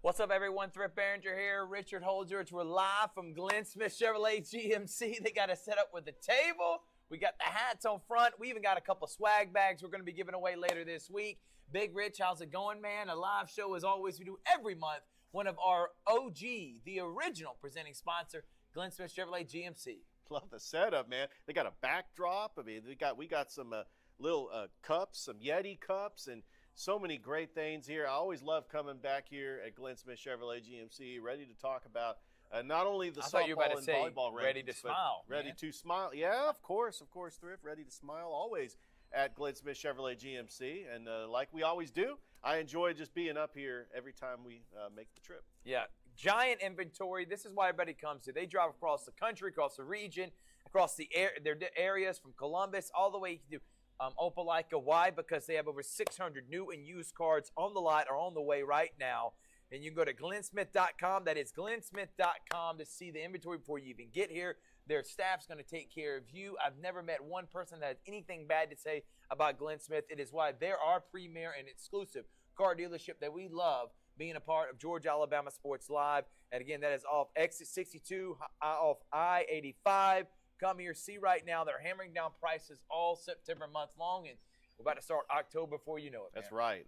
What's up, everyone? Thrift Behringer here. Richard Holdridge. We're live from Glynn Smith Chevrolet GMC. They got us set up with the table. We got the hats on front. We even got a couple swag bags we're going to be giving away later this week. Big Rich, how's it going, man? A live show, as always, we do every month. One of our OG, the original presenting sponsor, Glynn Smith Chevrolet GMC. Love the setup, man. They got a backdrop. I mean, we got some little cups, some Yeti cups, and so many great things here. I always love coming back here at Glynn Smith Chevrolet GMC, ready to talk about not only the softball and volleyball rankings, ready to smile. Ready to smile. Yeah, of course, Thrift, ready to smile always at Glynn Smith Chevrolet GMC. And like we always do, I enjoy just being up here every time we make the trip. Yeah, giant inventory. This is why everybody comes here. They drive across the country, across the region, across their areas from Columbus all the way to Opelika. Why? Because they have over 600 new and used cars on the lot or on the way right now. And you can go to glennsmith.com. That is glennsmith.com to see the inventory before you even get here. Their staff's going to take care of you. I've never met one person that has anything bad to say about Glynn Smith. It is why they're our premier and exclusive car dealership that we love being a part of Georgia, Alabama Sports Live. And again, that is off exit 62, off I-85. Come here, see right now. They're hammering down prices all September month long, and we're about to start October before you know it. That's right.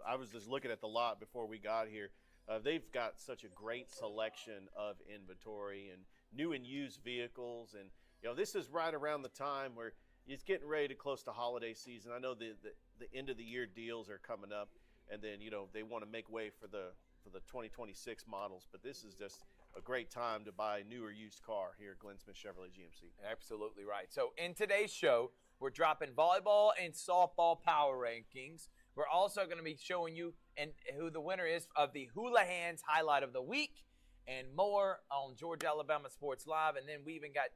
I was just looking at the lot before we got here. They've got such a great selection of inventory and new and used vehicles. And, this is right around the time where it's getting ready to close to holiday season. I know the end of the year deals are coming up, and then, they want to make way for the 2026 models. But this is just a great time to buy a new or used car here at Glynn Smith Chevrolet GMC. Absolutely right. So in today's show, we're dropping volleyball and softball power rankings. We're also going to be showing you who the winner is of the Hula Hands Highlight of the Week and more on Georgia, Alabama Sports Live. And then we even got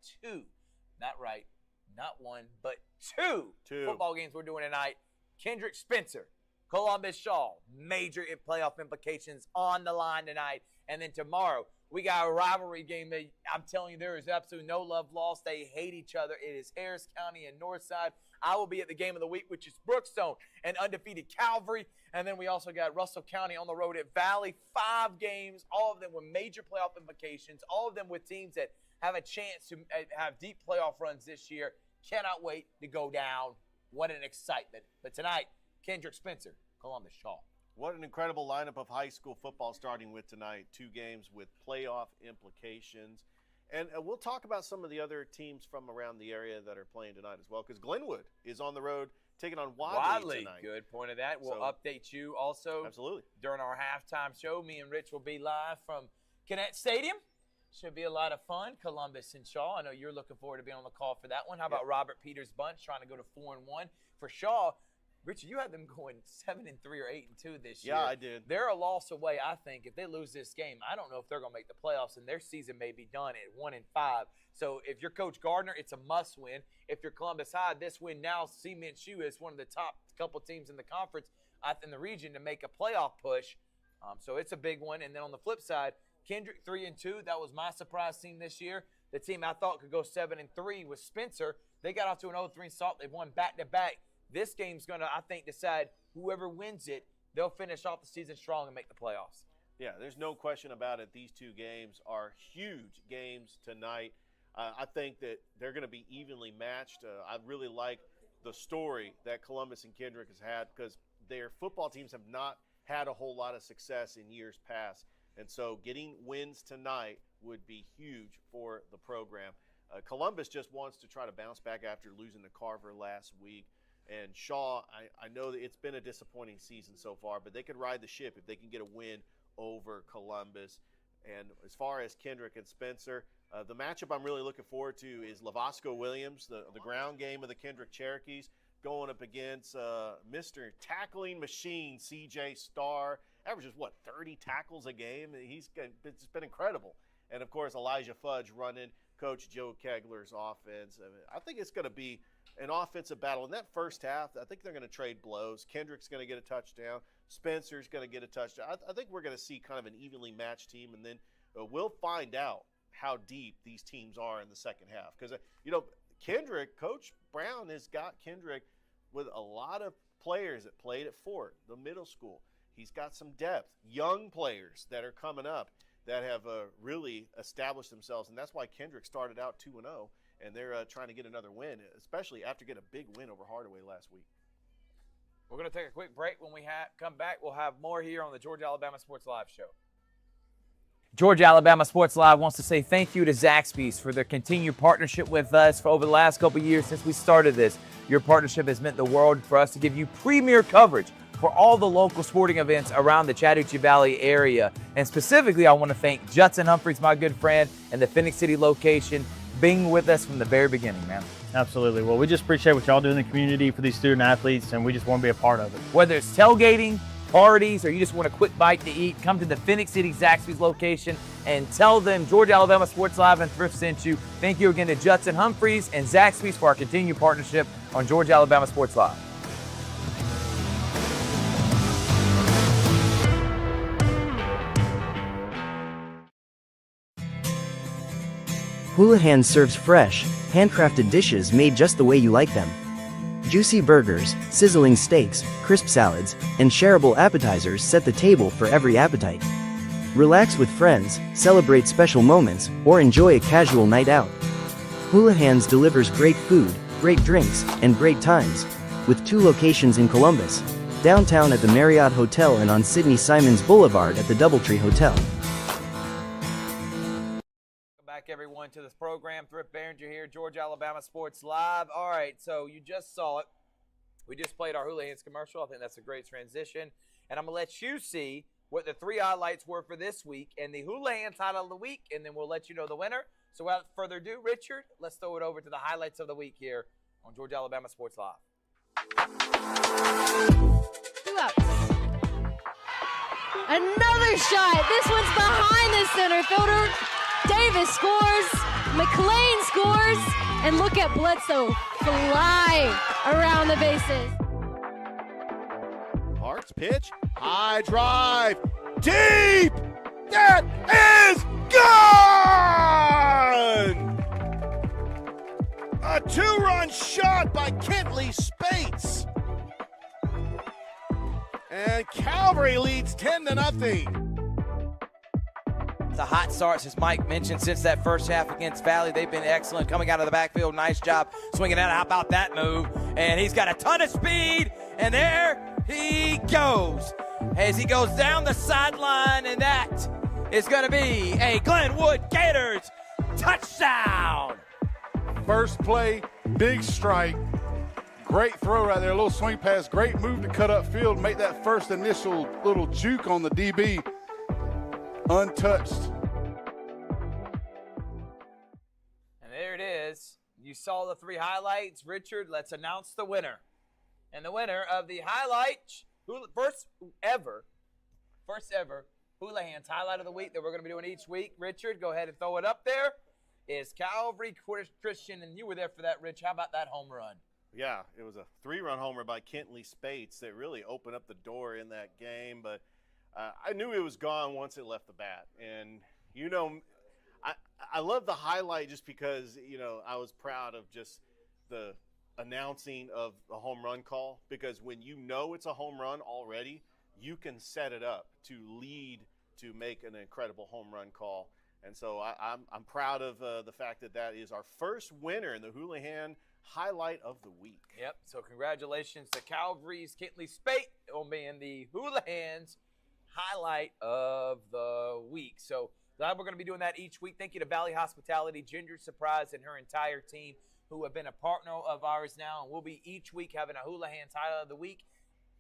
not one, but two football games we're doing tonight. Kendrick Spencer, Columbus Shaw, major playoff implications on the line tonight. And then tomorrow, we got a rivalry game that I'm telling you, there is absolutely no love lost. They hate each other. It is Harris County and Northside. I will be at the game of the week, which is Brookstone and undefeated Calvary. And then we also got Russell County on the road at Valley. 5 games, all of them with major playoff implications, all of them with teams that have a chance to have deep playoff runs this year. Cannot wait to go down. What an excitement. But tonight, Kendrick Spencer, Columbus Shaw. What an incredible lineup of high school football starting with tonight. 2 games with playoff implications. And we'll talk about some of the other teams from around the area that are playing tonight as well, because Glenwood is on the road taking on Wadley tonight. Good point of that. We'll update you also. Absolutely. During our halftime show, me and Rich will be live from Kinnett Stadium. Should be a lot of fun. Columbus and Shaw. I know you're looking forward to being on the call for that one. How about Robert Peters' bunch trying to go to 4-1 for Shaw? Richard, you had them going 7-3 or 8-2 this year. Yeah, I did. They're a loss away, I think. If they lose this game, I don't know if they're going to make the playoffs, and their season may be done at 1-5. So if you're Coach Gardner, it's a must-win. If you're Columbus High, this win now cements you as one of the top couple teams in the conference, in the region, to make a playoff push. So it's a big one. And then on the flip side, Kendrick 3-2. That was my surprise team this year. The team I thought could go 7-3 was Spencer. They got off to an 0-3 start. They've won back-to-back. This game's going to, I think, decide whoever wins it, they'll finish off the season strong and make the playoffs. Yeah, there's no question about it. These 2 games are huge games tonight. I think that they're going to be evenly matched. I really like the story that Columbus and Kendrick has had, because their football teams have not had a whole lot of success in years past. And so getting wins tonight would be huge for the program. Columbus just wants to try to bounce back after losing to Carver last week. And Shaw, I know that it's been a disappointing season so far, but they could ride the ship if they can get a win over Columbus. And as far as Kendrick and Spencer, the matchup I'm really looking forward to is Lavasco Williams, the ground game of the Kendrick Cherokees, going up against Mr. Tackling Machine, C.J. Starr. Averages, 30 tackles a game? It's been incredible. And, of course, Elijah Fudge running Coach Joe Kegler's offense. I think it's going to be an offensive battle. In that first half, I think they're going to trade blows. Kendrick's going to get a touchdown. Spencer's going to get a touchdown. I think we're going to see kind of an evenly matched team, and then we'll find out how deep these teams are in the second half. Because, Kendrick, Coach Brown has got Kendrick with a lot of players that played at Fort, the middle school. he's got some depth, young players that are coming up that have really established themselves, and that's why Kendrick started out 2-0, and they're trying to get another win, especially after getting a big win over Hardaway last week. We're going to take a quick break. When we come back, we'll have more here on the Georgia Alabama Sports Live show. Georgia Alabama Sports Live wants to say thank you to Zaxby's for their continued partnership with us for over the last couple of years since we started this. Your partnership has meant the world for us to give you premier coverage for all the local sporting events around the Chattahoochee Valley area. And specifically, I want to thank Judson Humphreys, my good friend, and the Phoenix City location, being with us from the very beginning, man. Absolutely. Well, we just appreciate what y'all do in the community for these student athletes, and we just want to be a part of it. Whether it's tailgating, parties, or you just want a quick bite to eat, come to the Phoenix City Zaxby's location and tell them Georgia Alabama Sports Live and Thrift sent you. Thank you again to Judson Humphreys and Zaxby's for our continued partnership on Georgia Alabama Sports Live. Houlihan serves fresh, handcrafted dishes made just the way you like them. Juicy burgers, sizzling steaks, crisp salads, and shareable appetizers set the table for every appetite. Relax with friends, celebrate special moments, or enjoy a casual night out. Houlihan's delivers great food, great drinks, and great times, with 2 locations in Columbus, downtown at the Marriott Hotel and on Sidney Simons Boulevard at the Doubletree Hotel. Everyone to this program. Thrift Behringer here, Georgia Alabama Sports Live. All right, so you just saw it. We just played our Houlihan's commercial. I think that's a great transition. And I'm going to let you see what the 3 highlights were for this week and the Houlihan's highlight of the week, and then we'll let you know the winner. So without further ado, Richard, let's throw it over to the highlights of the week here on Georgia Alabama Sports Live. 2 outs. Another shot. This one's behind the center fielder. Davis scores, McLean scores, and look at Bledsoe fly around the bases. Parks pitch, high drive, deep! That is gone! A 2-run shot by Kentley Spates. And Calvary leads 10-0. The hot starts, as Mike mentioned, since that first half against Valley. They've been excellent coming out of the backfield. Nice job swinging out. How about that move? And he's got a ton of speed, and there he goes as he goes down the sideline, and that is going to be a Glenwood Gators touchdown. First play, big strike. Great throw right there, a little swing pass. Great move to cut up field, make that first initial little juke on the DB. Untouched. And there it is. You saw the 3 highlights. Richard, let's announce the winner. And the winner of the highlight, first ever Houlihan's highlight of the week that we're going to be doing each week. Richard, go ahead and throw it up there. Is Calvary Christian, and you were there for that, Rich. How about that home run? Yeah, it was a 3-run homer by Kentley Spates that really opened up the door in that game, but I knew it was gone once it left the bat. And, you know, I love the highlight just because, you know, I was proud of just the announcing of the home run call, because when you know it's a home run already, you can set it up to lead to make an incredible home run call. And so I'm proud of the fact that that is our first winner in the Houlihan highlight of the week. Yep, so congratulations to Calvary's Kentley Spate on being the Houlihan's highlight of the week. So glad we're going to be doing that each week. Thank you to Valley Hospitality, Ginger Surprise, and her entire team who have been a partner of ours now. And we'll be each week having a Houlihan's highlight of the week.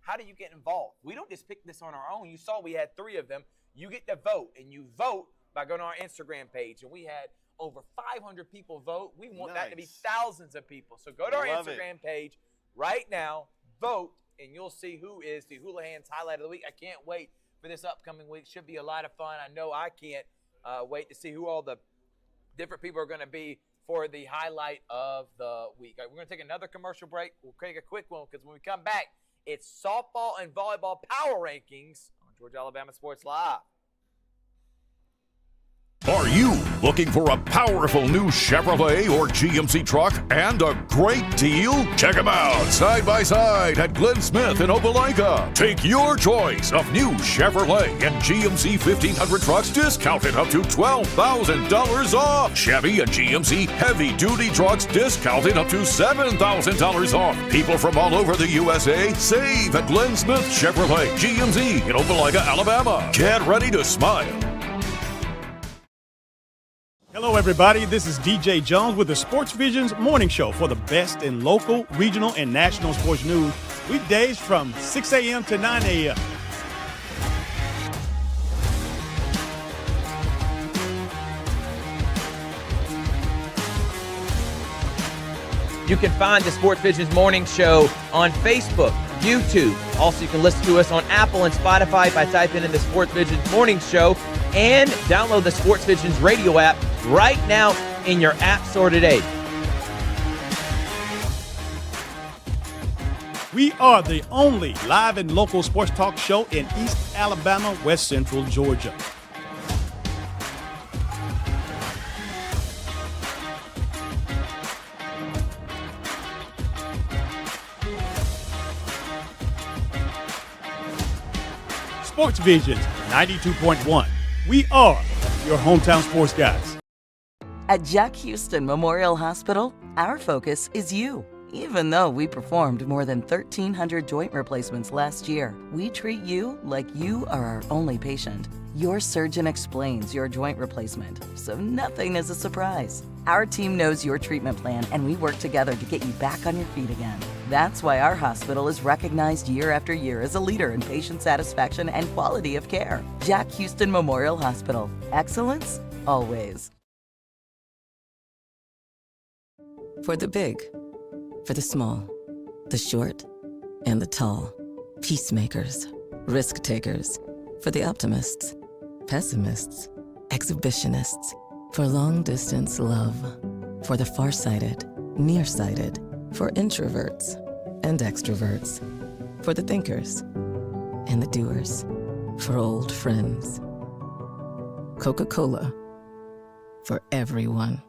How do you get involved? We don't just pick this on our own. You saw we had 3 of them. You get to vote, and you vote by going to our Instagram page. And we had over 500 people vote. We want that to be thousands of people. So go to our Instagram page right now, vote, and you'll see who is the Houlihan's highlight of the week. I can't wait for this upcoming week. Should be a lot of fun. I know I can't wait to see who all the different people are going to be for the highlight of the week. All right, we're going to take another commercial break. We'll take a quick one because when we come back, it's softball and volleyball power rankings on Georgia Alabama Sports Live. Are you Looking for a powerful new Chevrolet or GMC truck and a great deal? Check them out side by side at Glynn Smith in Opelika. Take your choice of new Chevrolet and GMC 1500 trucks discounted up to $12,000 off. Chevy and GMC heavy-duty trucks discounted up to $7,000 off. People from all over the USA save at Glynn Smith Chevrolet GMC in Opelika, Alabama. Get ready to smile. Hello, everybody. This is DJ Jones with the Sports Visions Morning Show for the best in local, regional, and national sports news. Weekdays from 6 a.m. to 9 a.m. You can find the Sports Visions Morning Show on Facebook, YouTube. Also, you can listen to us on Apple and Spotify by typing in the Sports Visions Morning Show, and download the Sports Visions radio app right now in your app store today. We are the only live and local sports talk show in East Alabama, West Central Georgia. Sports Visions 92.1. We are your hometown sports guys. At Jack Houston Memorial Hospital, our focus is you. Even though we performed more than 1,300 joint replacements last year, we treat you like you are our only patient. Your surgeon explains your joint replacement, so nothing is a surprise. Our team knows your treatment plan, and we work together to get you back on your feet again. That's why our hospital is recognized year after year as a leader in patient satisfaction and quality of care. Jack Houston Memorial Hospital. Excellence, always. For the big, for the small, the short, and the tall. Peacemakers, risk takers. For the optimists, pessimists, exhibitionists. For long distance love. For the farsighted, nearsighted. For introverts and extroverts. For the thinkers and the doers. For old friends. Coca-Cola. For everyone.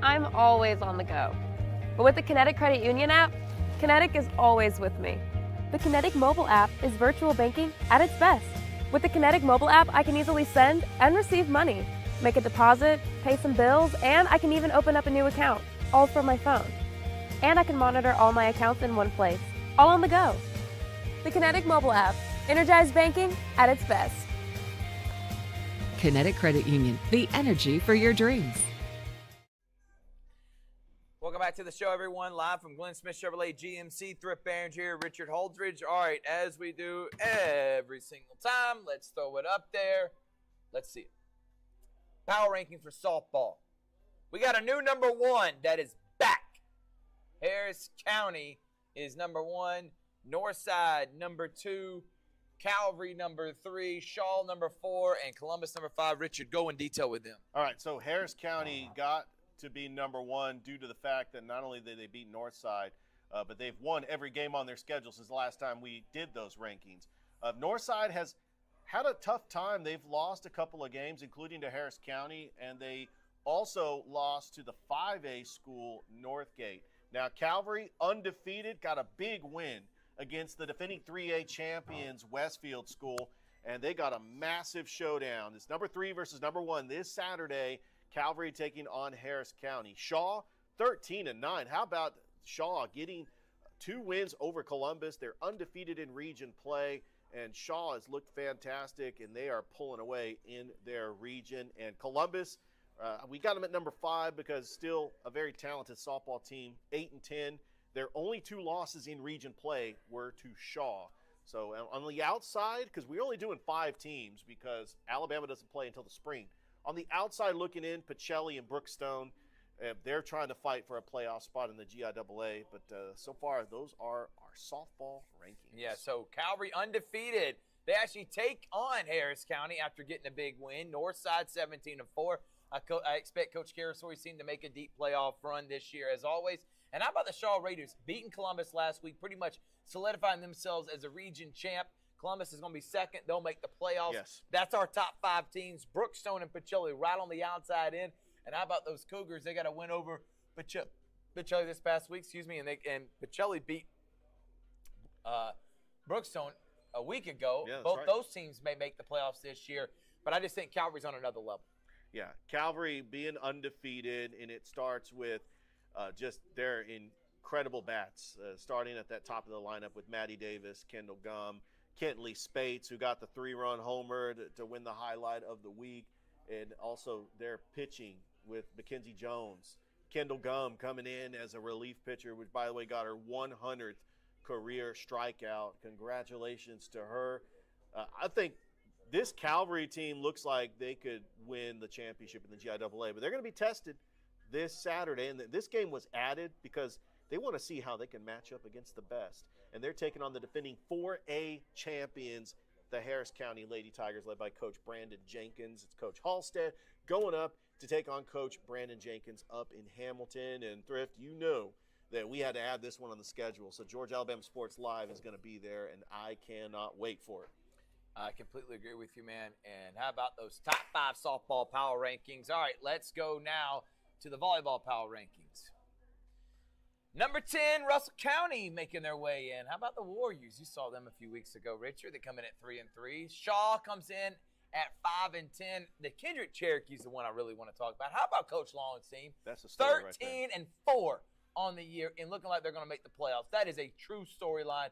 I'm always on the go. But with the Kinetic Credit Union app, Kinetic is always with me. The Kinetic mobile app is virtual banking at its best. With the Kinetic mobile app, I can easily send and receive money, make a deposit, pay some bills, and I can even open up a new account, all from my phone. And I can monitor all my accounts in one place, all on the go. The Kinetic mobile app, energized banking at its best. Kinetic Credit Union, the energy for your dreams. Welcome back to the show, everyone. Live from Glynn Smith Chevrolet GMC. Thrift Barons here, Richard Holdridge. All right, as we do every single time, let's throw it up there. Let's see it. Power ranking for softball. We got a new number one that is back. Harris County is number one. Northside, number two. Calvary, number three. Shaw, number four. And Columbus, number five. Richard, go in detail with them. All right, so Harris County got to be number one due to the fact that not only did they beat Northside, but they've won every game on their schedule since the last time we did those rankings. Northside has had a tough time. They've lost a couple of games, including to Harris County, and they also lost to the 5A school, Northgate. Now, Calvary, undefeated, got a big win against the defending 3A champions, Westfield School, and they got a massive showdown. It's number 3 versus number 1 this Saturday. Calvary taking on Harris County. Shaw, 13-9. How about Shaw getting 2 wins over Columbus? They're undefeated in region play, and Shaw has looked fantastic, and they are pulling away in their region. And Columbus, we got them at number 5 because still a very talented softball team, 8-10. Their only 2 losses in region play were to Shaw. So on the outside, because we're only doing 5 teams because Alabama doesn't play until the spring. On the outside looking in, Pacelli and Brookstone, they're trying to fight for a playoff spot in the GIAA. But so far, those are our softball rankings. Yeah, so Calvary undefeated. They actually take on Harris County after getting a big win. Northside 17-4. I expect Coach Carasori's team to make a deep playoff run this year, as always. And how about the Shaw Raiders beating Columbus last week, pretty much solidifying themselves as a region champ. Columbus is going to be second. They'll make the playoffs. Yes. That's our top 5 teams. Brookstone and Pacelli right on the outside in. And how about those Cougars? They got a win over Pacelli this past week, and Pacelli beat Brookstone a week ago. Yeah, that's Both right. those teams may make the playoffs this year, but I just think Calvary's on another level. Yeah, Calvary being undefeated, and it starts with just their incredible bats, starting at that top of the lineup with Matty Davis, Kendall Gumm, Kentley Spates, who got the 3-run homer to win the highlight of the week, and also their pitching with Mackenzie Jones. Kendall Gumm coming in as a relief pitcher, which, by the way, got her 100th career strikeout. Congratulations to her. I think this Calvary team looks like they could win the championship in the GIAA, but they're going to be tested this Saturday. And this game was added because they want to see how they can match up against the best. And they're taking on the defending 4A champions, the Harris County Lady Tigers, led by Coach Brandon Jenkins. It's Coach Halstead going up to take on Coach Brandon Jenkins up in Hamilton. And Thrift, you know that we had to add this one on the schedule. So Georgia Alabama Sports Live is going to be there, and I cannot wait for it. I completely agree with you, man. And how about those top 5 softball power rankings? All right, let's go now to the volleyball power rankings. Number 10, Russell County making their way in. How about the Warriors? You saw them a few weeks ago, Richard. They come in at 3-3. Shaw comes in at 5-10. The Kendrick Cherokee's the one I really want to talk about. How about Coach Long's team? That's a story right there. 13-4 on the year and looking like they're going to make the playoffs. That is a true storyline.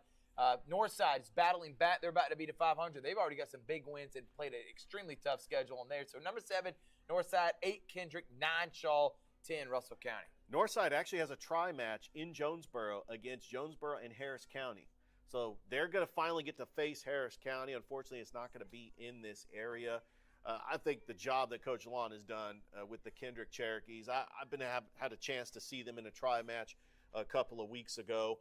Northside is battling back. They're about to be to 500. They've already got some big wins and played an extremely tough schedule on there. So number 7, Northside, 8, Kendrick, 9, Shaw, 10, Russell County. Northside actually has a tri-match in Jonesboro against Jonesboro and Harris County. So they're going to finally get to face Harris County. Unfortunately, it's not going to be in this area. I think the job that Coach Long has done with the Kendrick Cherokees, I've had a chance to see them in a tri-match a couple of weeks ago.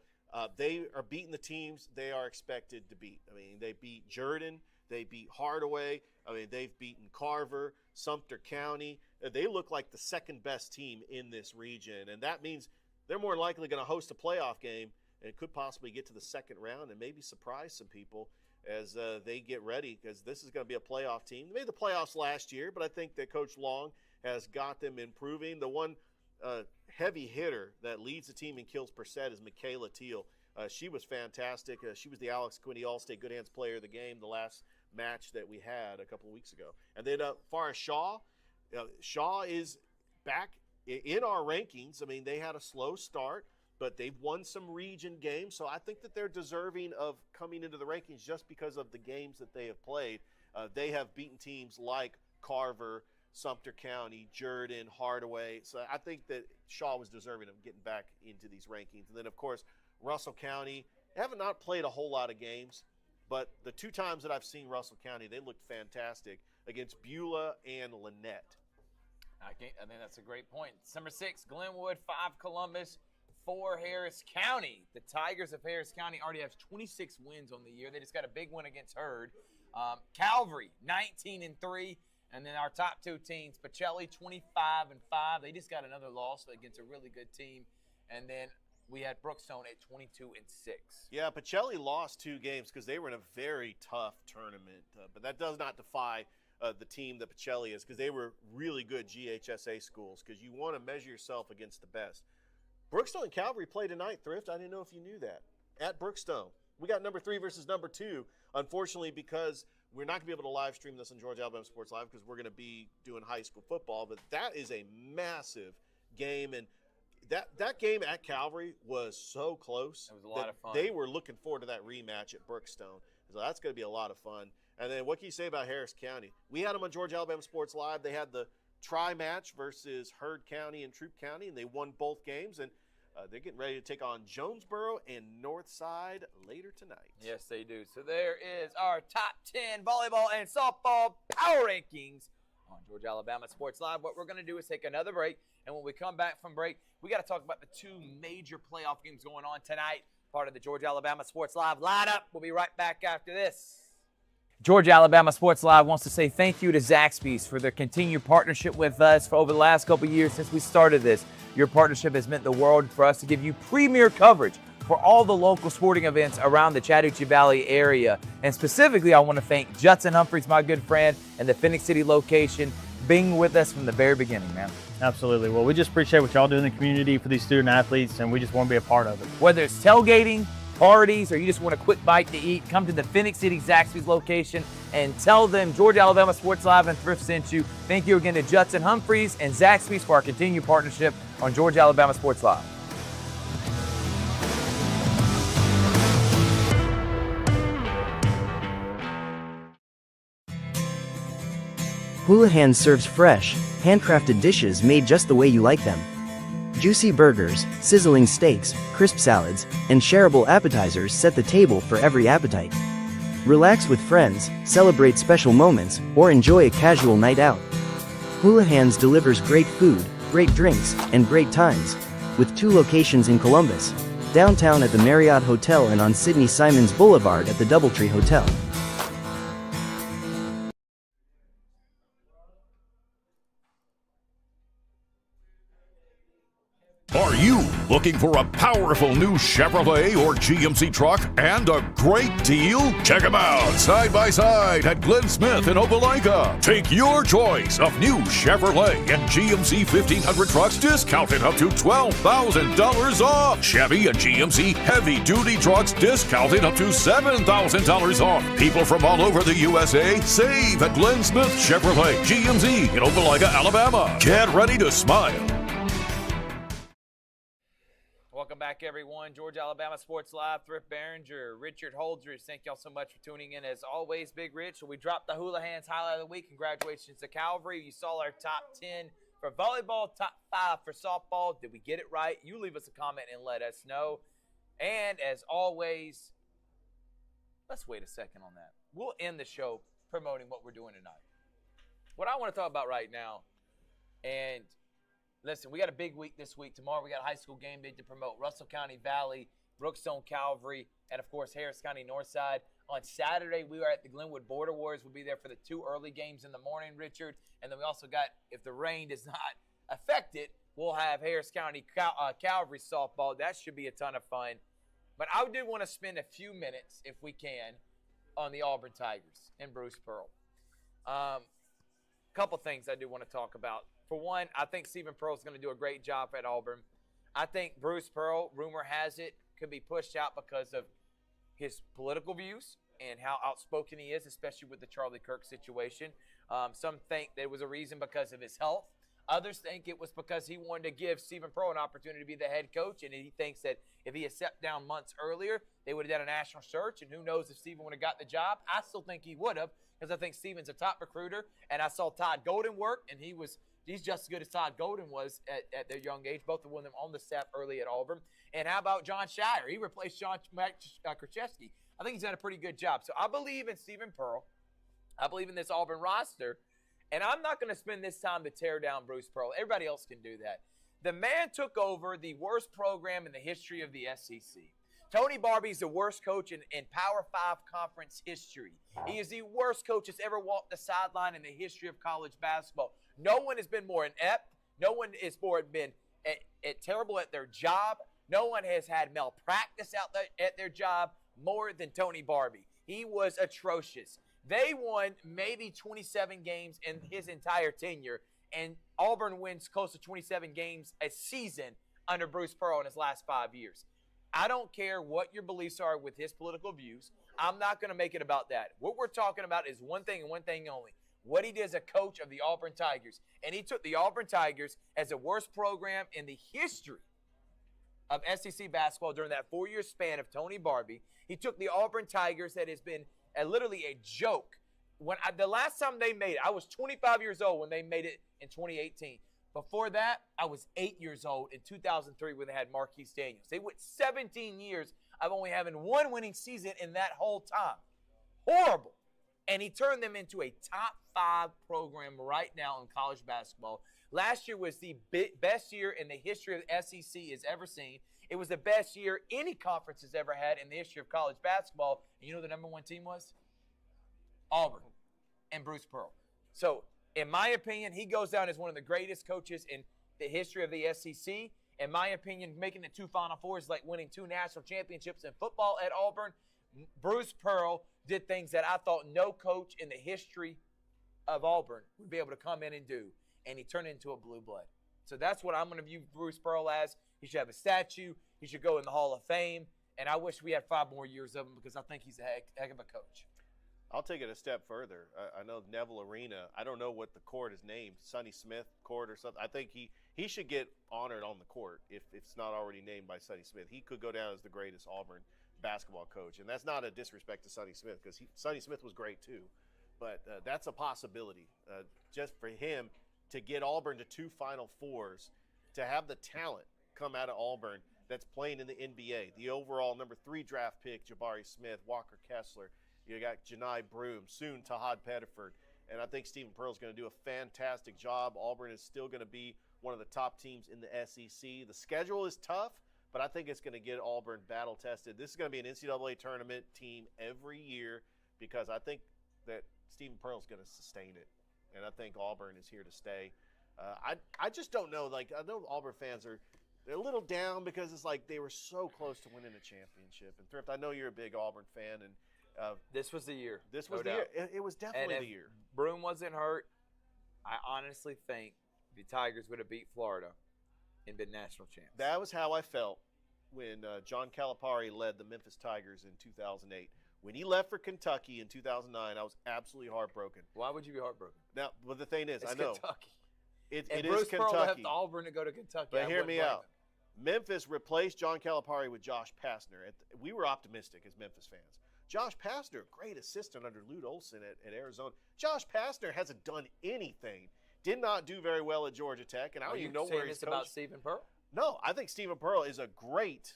They are beating the teams they are expected to beat. I mean, they beat Jordan, they beat Hardaway. I mean, they've beaten Carver, Sumter County. They look like the second best team in this region, and that means they're more likely going to host a playoff game and could possibly get to the second round and maybe surprise some people as they get ready, because this is going to be a playoff team. They made the playoffs last year, but I think that Coach Long has got them improving. The one heavy hitter that leads the team in kills per set is Michaela Teal. She was fantastic. She was the Alex Quinney All-State Good Hands Player of the Game the last match that we had a couple of weeks ago. And then as far as Shaw, Shaw is back in our rankings. I mean, they had a slow start, but they've won some region games. So I think that they're deserving of coming into the rankings just because of the games that they have played. They have beaten teams like Carver, Sumter County, Jordan, Hardaway. So I think that Shaw was deserving of getting back into these rankings. And then, of course, Russell County have not played a whole lot of games, but the 2 times that I've seen Russell County, they looked fantastic against Beulah and Lynette. I think that's a great point. Number 6, Glenwood, 5, Columbus, 4, Harris County. The Tigers of Harris County already have 26 wins on the year. They just got a big win against Hurd. Calvary, 19-3. And then our top 2 teams, Pacelli, 25-5. They just got another loss against a really good team. And then we had Brookstone at 22-6. Yeah, Pacelli lost 2 games because they were in a very tough tournament. But that does not defy the team that Pacelli is, because they were really good GHSA schools, because you want to measure yourself against the best. Brookstone and Calvary play tonight, Thrift. I didn't know if you knew that. At Brookstone. We got number 3 versus number 2. Unfortunately, because we're not going to be able to live stream this on Georgia Alabama Sports Live because we're going to be doing high school football, but that is a massive game. And that game at Calvary was so close. It was a lot of fun. They were looking forward to that rematch at Brookstone. So that's going to be a lot of fun. And then what can you say about Harris County? We had them on Georgia Alabama Sports Live. They had the tri-match versus Hurd County and Troup County, and they won both games. And they're getting ready to take on Jonesboro and Northside later tonight. Yes, they do. So there is our top 10 volleyball and softball power rankings on Georgia Alabama Sports Live. What we're going to do is take another break, and when we come back from break, we got to talk about the 2 major playoff games going on tonight, part of the Georgia Alabama Sports Live lineup. We'll be right back after this. Georgia Alabama Sports Live wants to say thank you to Zaxby's for their continued partnership with us for over the last couple of years since we started this. Your partnership has meant the world for us to give you premier coverage for all the local sporting events around the Chattahoochee Valley area. And specifically, I want to thank Judson Humphreys, my good friend, and the Phoenix City location, being with us from the very beginning, man. Absolutely. Well, we just appreciate what y'all do in the community for these student athletes, and we just want to be a part of it. Whether it's tailgating, parties, or you just want a quick bite to eat, come to the Phoenix City Zaxby's location and tell them Georgia Alabama Sports Live and Thrift sent you. Thank you again to Judson Humphreys and Zaxby's for our continued partnership on Georgia Alabama Sports Live. Houlihan serves fresh, handcrafted dishes made just the way you like them. Juicy burgers, sizzling steaks, crisp salads, and shareable appetizers set the table for every appetite. Relax with friends, celebrate special moments, or enjoy a casual night out. Houlihan's delivers great food, great drinks, and great times, with 2 locations in Columbus, downtown at the Marriott Hotel and on Sidney Simons Boulevard at the Doubletree Hotel. Are you looking for a powerful new Chevrolet or GMC truck and a great deal? Check them out side by side at Glynn Smith in Opelika. Take your choice of new Chevrolet and GMC 1500 trucks discounted up to $12,000 off. Chevy and GMC heavy-duty trucks discounted up to $7,000 off. People from all over the USA save at Glynn Smith Chevrolet GMC in Opelika, Alabama. Get ready to smile. Welcome back, everyone. Georgia Alabama Sports Live, Thrift Behringer, Richard Holdridge. Thank y'all so much for tuning in. As always, Big Rich. We dropped the Houlihan's highlight of the week. Congratulations to Calvary. You saw our top 10 for volleyball, top 5 for softball. Did we get it right? You leave us a comment and let us know. And as always, let's wait a second on that. We'll end the show promoting what we're doing tonight. What I want to talk about right now, and listen, we got a big week this week. Tomorrow we got a high school game day to promote. Russell County Valley, Brookstone Calvary, and, of course, Harris County Northside. On Saturday, we are at the Glenwood Border Wars. We'll be there for the 2 early games in the morning, Richard. And then we also got, if the rain does not affect it, we'll have Harris County Calvary softball. That should be a ton of fun. But I do want to spend a few minutes, if we can, on the Auburn Tigers and Bruce Pearl. Couple things I do want to talk about. For one, I think Stephen Pearl is going to do a great job at Auburn. I think Bruce Pearl, rumor has it, could be pushed out because of his political views and how outspoken he is, especially with the Charlie Kirk situation. Some think that it was a reason because of his health. Others think it was because he wanted to give Stephen Pearl an opportunity to be the head coach, and he thinks that if he had stepped down months earlier, they would have done a national search, and who knows if Stephen would have got the job. I still think he would have, because I think Stephen's a top recruiter, and I saw Todd Golden work, and he's just as good as Todd Golden was at their young age, both of them on the staff early at Auburn. And how about John Shire? He replaced John Krzyzewski. I think he's done a pretty good job. So I believe in Stephen Pearl. I believe in this Auburn roster. And I'm not going to spend this time to tear down Bruce Pearl. Everybody else can do that. The man took over the worst program in the history of the SEC. Tony Barbie's the worst coach in Power 5 conference history. He is the worst coach that's ever walked the sideline in the history of college basketball. No one has been more inept. No one has been terrible at their job. No one has had malpractice out there at their job more than Tony Barbie. He was atrocious. They won maybe 27 games in his entire tenure, and Auburn wins close to 27 games a season under Bruce Pearl in his last 5 years. I don't care what your beliefs are with his political views. I'm not going to make it about that. What we're talking about is one thing and one thing only. What he did as a coach of the Auburn Tigers. And he took the Auburn Tigers as the worst program in the history of SEC basketball during that 4-year span of Tony Barbie. He took the Auburn Tigers that has been literally a joke. The last time they made it, I was 25 years old when they made it in 2018. Before that, I was 8 years old in 2003 when they had Marquise Daniels. They went 17 years of only having one winning season in that whole time. Horrible. And he turned them into a top 5 program right now in college basketball. Last year was the best year in the history of the SEC has ever seen. It was the best year any conference has ever had in the history of college basketball. And you know who the number 1 team was? Auburn and Bruce Pearl. So, in my opinion, he goes down as one of the greatest coaches in the history of the SEC. in my opinion, making the 2 Final Fours like winning 2 national championships in football at Auburn. Bruce Pearl did things that I thought no coach in the history of Auburn would be able to come in and do, and he turned into a blue blood. So that's what I'm going to view Bruce Pearl as. He should have a statue. He should go in the Hall of Fame, and I wish we had 5 more years of him because I think he's a heck of a coach. I'll take it a step further. I know Neville Arena, I don't know what the court is named, Sonny Smith Court or something. I think he should get honored on the court if it's not already named by Sonny Smith. He could go down as the greatest Auburn basketball coach, and that's not a disrespect to Sonny Smith because Sonny Smith was great too. But that's a possibility just for him to get Auburn to 2 Final Fours, to have the talent come out of Auburn that's playing in the NBA. The overall number 3 draft pick, Jabari Smith, Walker Kessler. You got Janai Broome, soon Tahad Pettiford. And I think Stephen Pearl's going to do a fantastic job. Auburn is still going to be one of the top teams in the SEC. The schedule is tough, but I think it's going to get Auburn battle-tested. This is going to be an NCAA tournament team every year because I think that Stephen Pearl's going to sustain it. And I think Auburn is here to stay. I just don't know. Like, I know Auburn fans they're a little down because it's like they were so close to winning a championship. And Thrift, I know you're a big Auburn fan, and this was the year. This was the year. It was definitely the year. Broome wasn't hurt, I honestly think the Tigers would have beat Florida and been national champs. That was how I felt when John Calipari led the Memphis Tigers in 2008. When he left for Kentucky in 2009, I was absolutely heartbroken. Why would you be heartbroken? Now, but the thing is, it's I know. Kentucky. It and is Bruce Kentucky. Pearl left Auburn to go to Kentucky. But hear me out. Memphis replaced John Calipari with Josh Pastner. We were optimistic as Memphis fans. Josh Pastner, great assistant under Lute Olson at Arizona. Josh Pastner hasn't done anything. Did not do very well at Georgia Tech, and I don't even know where he's coached. About Stephen Pearl? No, I think Stephen Pearl is a great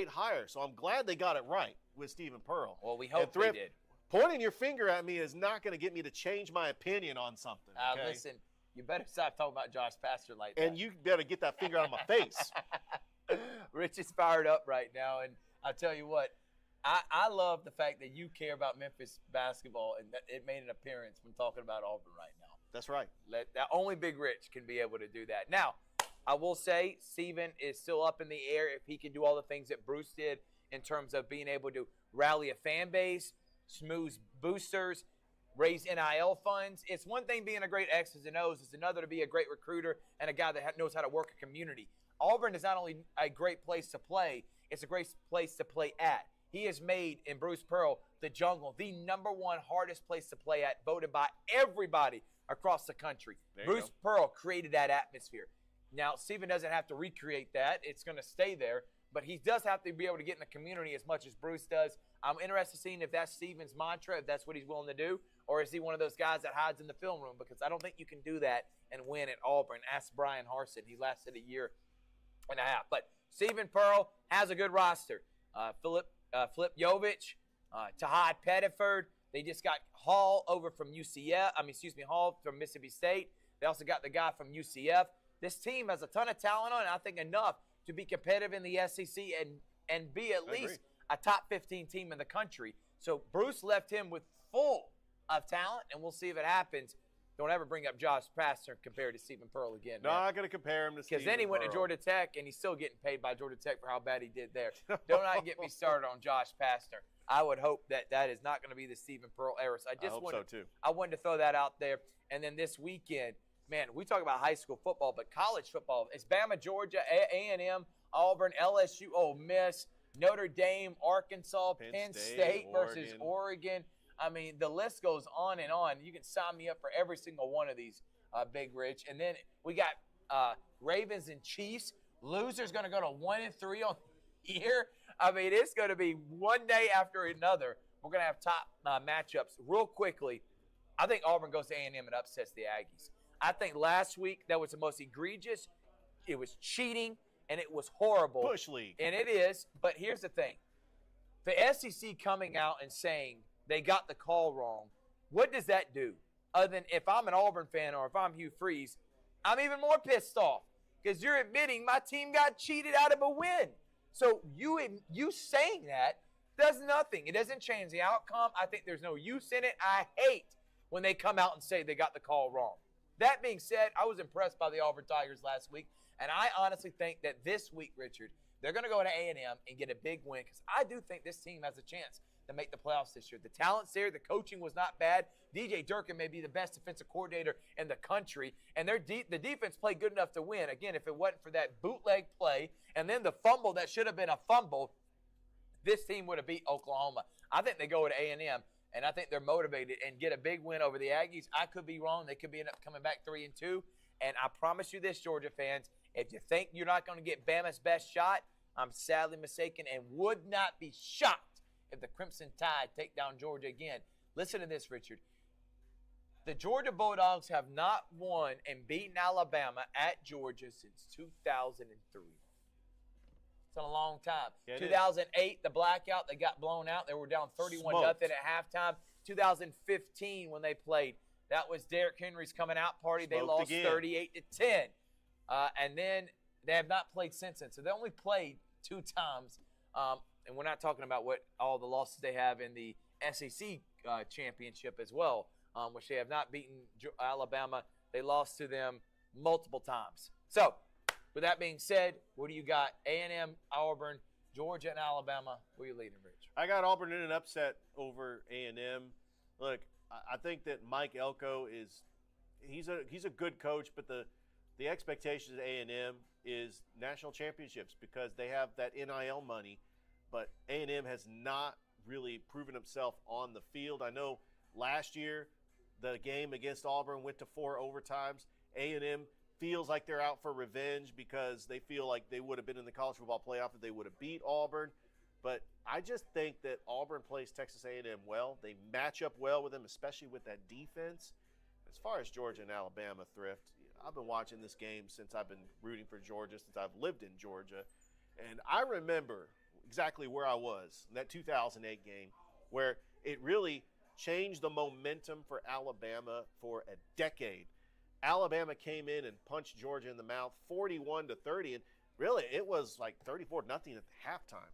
hire. So I'm glad they got it right with Stephen Pearl. Well, we hope they did. Pointing your finger at me is not going to get me to change my opinion on something. Okay? Listen, you better stop talking about Josh Pastner like that. And you better get that finger out of my face. Rich is fired up right now, and I'll tell you what, I love the fact that you care about Memphis basketball, and that it made an appearance when talking about Auburn right now. That's right. Only Big Rich can be able to do that. Now, I will say Stephen is still up in the air if he can do all the things that Bruce did in terms of being able to rally a fan base, smooth boosters, raise NIL funds. It's one thing being a great X's and O's. It's another to be a great recruiter and a guy that knows how to work a community. Auburn is not only a great place to play, it's a great place to play at. He has made, in Bruce Pearl, the Jungle the #1 hardest place to play at, voted by everybody across the country. Bruce Pearl created that atmosphere. Now, Stephen doesn't have to recreate that. It's going to stay there. But he does have to be able to get in the community as much as Bruce does. I'm interested in seeing if that's Stephen's mantra, if that's what he's willing to do, or is he one of those guys that hides in the film room? Because I don't think you can do that and win at Auburn. Ask Brian Harsin. He lasted a year and a half. But Stephen Pearl has a good roster. Flip Jovich, Tahad Pettiford. They just got Hall over from Hall from Mississippi State. They also got the guy from UCF. This team has a ton of talent on it, I think enough to be competitive in the SEC and be at least a top 15 team in the country. So Bruce left him with full of talent, and we'll see if it happens. Don't ever bring up Josh Pastner compared to Stephen Pearl again. No, I'm not going to compare him to Stephen Pearl. Because then he went to Georgia Tech, and he's still getting paid by Georgia Tech for how bad he did there. Don't not get me started on Josh Pastner. I would hope that is not going to be the Stephen Pearl era. So I hope so too. I wanted to throw that out there. And then this weekend, man, we talk about high school football, but college football. It's Bama, Georgia, A&M, Auburn, LSU, Ole Miss, Notre Dame, Arkansas, Penn State versus Oregon. I mean, the list goes on and on. You can sign me up for every single one of these, Big Rich. And then we got Ravens and Chiefs. Loser's going to go to 1-3 on the year. I mean, it's going to be one day after another. We're going to have top matchups real quickly. I think Auburn goes to A&M and upsets the Aggies. I think last week that was the most egregious. It was cheating, and it was horrible. Bush League. And it is, but here's the thing. The SEC coming out and saying they got the call wrong, what does that do? Other than if I'm an Auburn fan or if I'm Hugh Freeze, I'm even more pissed off because you're admitting my team got cheated out of a win. So you saying that does nothing. It doesn't change the outcome. I think there's no use in it. I hate when they come out and say they got the call wrong. That being said, I was impressed by the Auburn Tigers last week And I honestly think that this week, Richard, they're going to go to A&M and get a big win because I do think this team has a chance to make the playoffs this year. The talent's there. The coaching was not bad. DJ Durkin may be the best defensive coordinator in the country, and the defense played good enough to win. Again, if it wasn't for that bootleg play and then the fumble that should have been a fumble, this team would have beat Oklahoma. I think they go to A&M, and I think they're motivated and get a big win over the Aggies. I could be wrong. They could end up coming back 3-2. And I promise you this, Georgia fans, if you think you're not going to get Bama's best shot, I'm sadly mistaken and would not be shocked if the Crimson Tide take down Georgia again. Listen to this, Richard. The Georgia Bulldogs have not won and beaten Alabama at Georgia since 2003. It's been a long time. Yeah, 2008, the blackout, they got blown out. They were down 31-0 at halftime. 2015, when they played, that was Derrick Henry's coming out party. They lost 38-10. And then they have not played since then. So they only played 2 times. And we're not talking about what all the losses they have in the SEC championship as well, which they have not beaten Alabama. They lost to them multiple times. So, with that being said, what do you got? A&M, Auburn, Georgia, and Alabama. Where are you leading, Rich? I got Auburn in an upset over A&M. Look, I think that Mike Elko he's a good coach, but the expectations at A&M is national championships because they have that NIL money. But A&M has not really proven himself on the field. I know last year the game against Auburn went to 4 overtimes. A&M feels like they're out for revenge because they feel like they would have been in the college football playoff if they would have beat Auburn. But I just think that Auburn plays Texas A&M well. They match up well with them, especially with that defense. As far as Georgia and Alabama, Thrift, I've been watching this game since I've been rooting for Georgia, since I've lived in Georgia. And I remember exactly where I was in that 2008 game where it really changed the momentum for Alabama for a decade. Alabama came in and punched Georgia in the mouth 41-30, and really it was like 34-0 at halftime.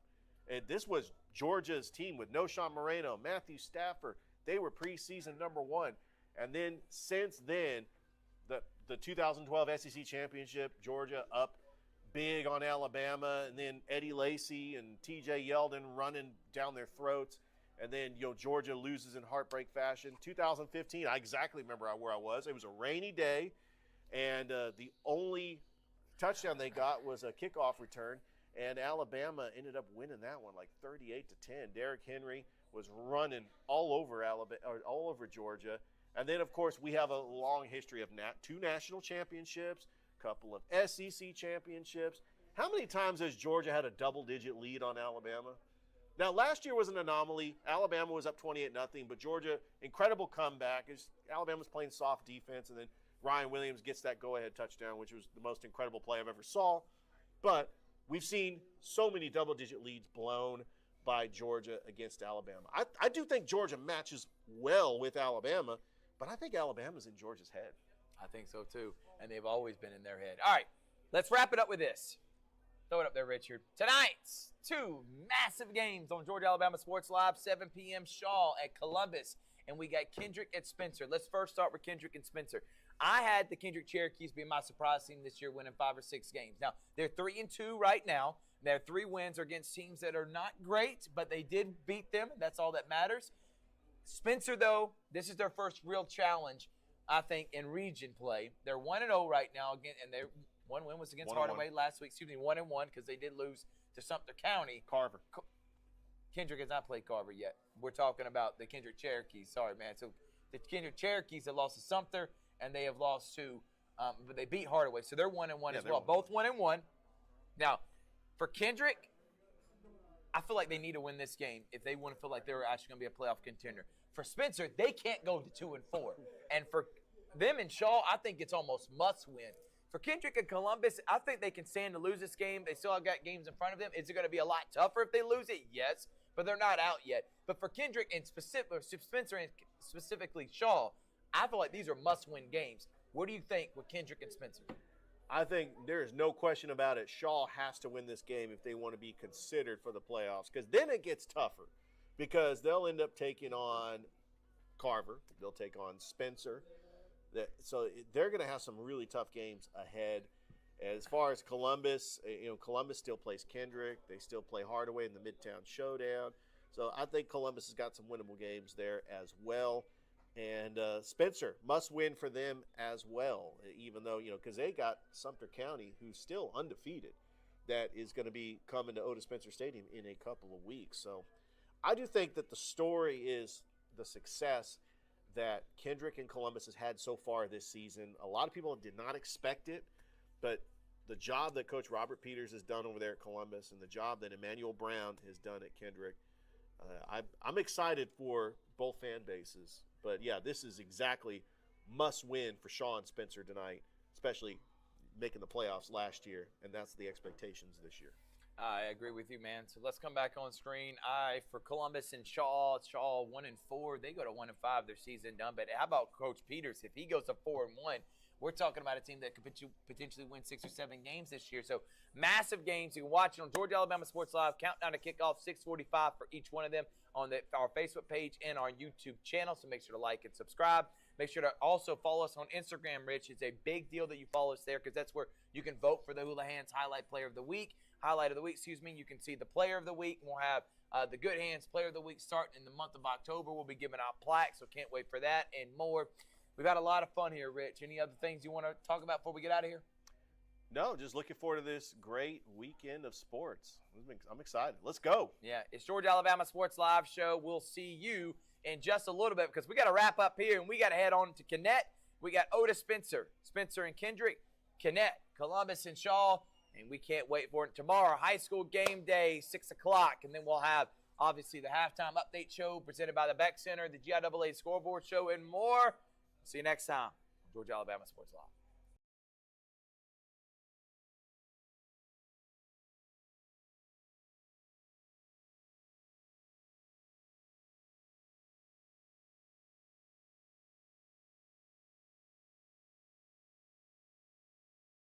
And this was Georgia's team with no Sean Moreno, Matthew Stafford. They were preseason number 1. And then since then, the 2012 SEC championship, Georgia up big on Alabama, and then Eddie Lacy and TJ Yeldon running down their throats. And then, Georgia loses in heartbreak fashion. 2015, I exactly remember where I was. It was a rainy day, and the only touchdown they got was a kickoff return, and Alabama ended up winning that one like 38-10. Derrick Henry was running all over Georgia. And then, of course, we have a long history of 2 national championships, a couple of SEC championships. How many times has Georgia had a double-digit lead on Alabama? Now, last year was an anomaly. Alabama was up 28-0, but Georgia, incredible comeback. Alabama's playing soft defense, and then Ryan Williams gets that go-ahead touchdown, which was the most incredible play I've ever saw. But we've seen so many double-digit leads blown by Georgia against Alabama. I do think Georgia matches well with Alabama, but I think Alabama's in Georgia's head. I think so, too, and they've always been in their head. All right, let's wrap it up with this. Throw it up there, Richard. Tonight's 2 massive games on Georgia Alabama Sports Live, 7 p.m. Shaw at Columbus, and we got Kendrick at Spencer. Let's first start with Kendrick and Spencer. I had the Kendrick Cherokees be my surprise team this year, winning 5 or 6 games. Now, they're 3-2 right now. Their 3 wins are against teams that are not great, but they did beat them. That's all that matters. Spencer, though, this is their first real challenge, I think, in region play. They're 1-0 right now, again, and their one win was against Hardaway last week. 1-1 because they did lose to Sumter County. Carver. Kendrick has not played Carver yet. We're talking about the Kendrick Cherokees. Sorry, man. So the Kendrick Cherokees have lost to Sumter, and they have lost to, but they beat Hardaway. So they're 1-1 as well. Both 1-1. Now, for Kendrick, I feel like they need to win this game if they want to feel like they're actually going to be a playoff contender. For Spencer, they can't go to 2-4. And for them and Shaw, I think it's almost must win. For Kendrick and Columbus, I think they can stand to lose this game. They still have got games in front of them. Is it going to be a lot tougher if they lose it? Yes, but they're not out yet. But for Kendrick and Spencer and specifically Shaw, I feel like these are must-win games. What do you think with Kendrick and Spencer? I think there is no question about it. Shaw has to win this game if they want to be considered for the playoffs, because then it gets tougher because they'll end up taking on Carver. They'll take on Spencer. So they're going to have some really tough games ahead. As far as Columbus, Columbus still plays Kendrick. They still play Hardaway in the Midtown Showdown. So I think Columbus has got some winnable games there as well. And Spencer must win for them as well, even though, because they got Sumter County, who's still undefeated, that is going to be coming to Otis Spencer Stadium in a couple of weeks. So I do think that the story is the success that Kendrick and Columbus has had so far this season. A lot of people did not expect it, but the job that Coach Robert Peters has done over there at Columbus and the job that Emmanuel Brown has done at Kendrick, I'm excited for both fan bases. But, yeah, this is exactly must win for Shaw and Spencer tonight, especially making the playoffs last year, and that's the expectations this year. I agree with you, man. So let's come back on screen. For Columbus and Shaw 1-4. They go to 1-5 their season done. But how about Coach Peters? If he goes to 4-1, we're talking about a team that could potentially win 6 or 7 games this year. So massive games. You can watch it on Georgia Alabama Sports Live. Countdown to kickoff, 6:45 for each one of them on our Facebook page and our YouTube channel. So make sure to like and subscribe. Make sure to also follow us on Instagram, Rich. It's a big deal that you follow us there because that's where you can vote for the Hula Hands Highlight of the Week. You can see the Player of the Week. We'll have the Good Hands Player of the Week starting in the month of October. We'll be giving out plaques, so can't wait for that and more. We've had a lot of fun here, Rich. Any other things you want to talk about before we get out of here? No, just looking forward to this great weekend of sports. I'm excited. Let's go. Yeah, it's Georgia Alabama Sports Live Show. We'll see you in just a little bit because we got to wrap up here and we got to head on to Connect. We got Otis Spencer and Kendrick, Connect, Columbus and Shaw, and we can't wait for it tomorrow. High school game day, 6 o'clock, and then we'll have obviously the halftime update show presented by the Beck Center, the GIAA scoreboard show, and more. See you next time, Georgia Alabama Sports Live.